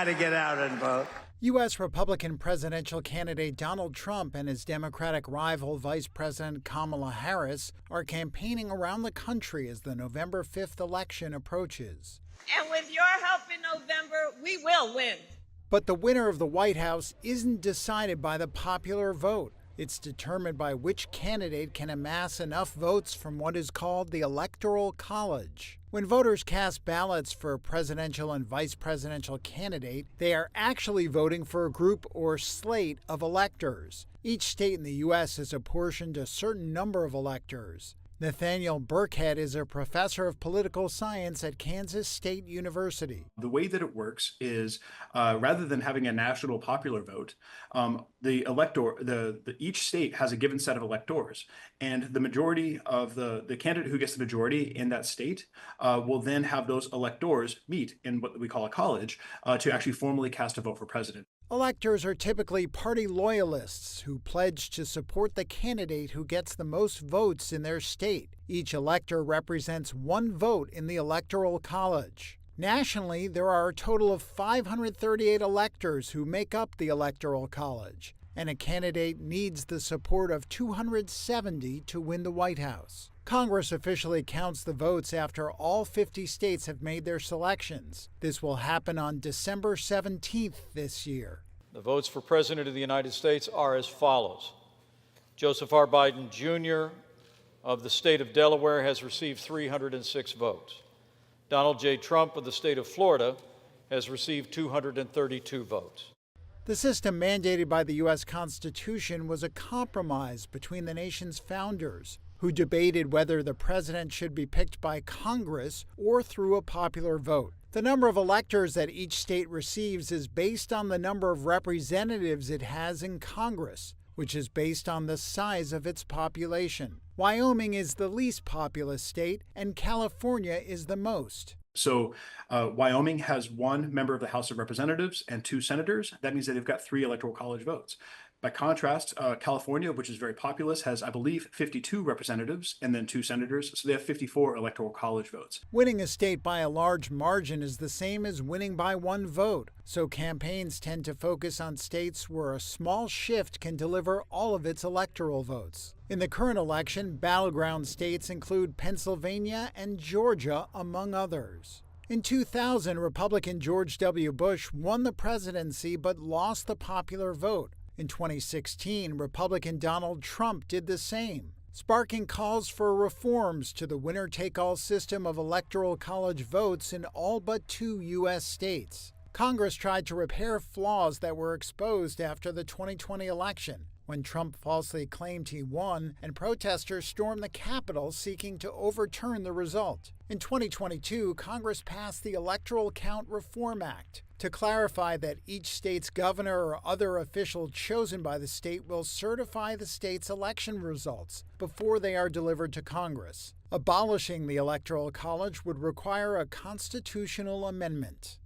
got to get out and vote. U.S. Republican presidential candidate Donald Trump and his Democratic rival Vice President Kamala Harris are campaigning around the country as the November 5th election approaches. And with your help in November, we will win. But the winner of the White House isn't decided by the popular vote. It's determined by which candidate can amass enough votes from what is called the Electoral College. When voters cast ballots for a presidential and vice presidential candidate, they are actually voting for a group or slate of electors. Each state in the U.S. is apportioned a certain number of electors. Nathaniel Burkhead is a professor of political science at Kansas State University. The way that it works is rather than having a national popular vote, each state has a given set of electors, and the majority of the candidate who gets the majority in that state will then have those electors meet in what we call a college to actually formally cast a vote for president. Electors are typically party loyalists who pledge to support the candidate who gets the most votes in their state. Each elector represents one vote in the Electoral College. Nationally, there are a total of 538 electors who make up the Electoral College, and a candidate needs the support of 270 to win the White House. Congress officially counts the votes after all 50 states have made their selections. This will happen on December 17th this year. The votes for President of the United States are as follows. Joseph R. Biden, Jr. of the state of Delaware has received 306 votes. Donald J. Trump of the state of Florida has received 232 votes. The system mandated by the U.S. Constitution was a compromise between the nation's founders, who debated whether the president should be picked by Congress or through a popular vote. The number of electors that each state receives is based on the number of representatives it has in Congress, which is based on the size of its population. Wyoming is the least populous state, and California is the most. So Wyoming has one member of the House of Representatives and 2 senators. That means that they've got 3 Electoral College votes. By contrast, California, which is very populous, has, I believe, 52 representatives and then 2 senators. So they have 54 Electoral College votes. Winning a state by a large margin is the same as winning by 1 vote. So campaigns tend to focus on states where a small shift can deliver all of its electoral votes. In the current election, battleground states include Pennsylvania and Georgia, among others. In 2000, Republican George W. Bush won the presidency but lost the popular vote. In 2016, Republican Donald Trump did the same, sparking calls for reforms to the winner-take-all system of electoral college votes in all but 2 U.S. states. Congress tried to repair flaws that were exposed after the 2020 election, when Trump falsely claimed he won and protesters stormed the Capitol seeking to overturn the result. In 2022, Congress passed the Electoral Count Reform Act to clarify that each state's governor or other official chosen by the state will certify the state's election results before they are delivered to Congress. Abolishing the Electoral College would require a constitutional amendment.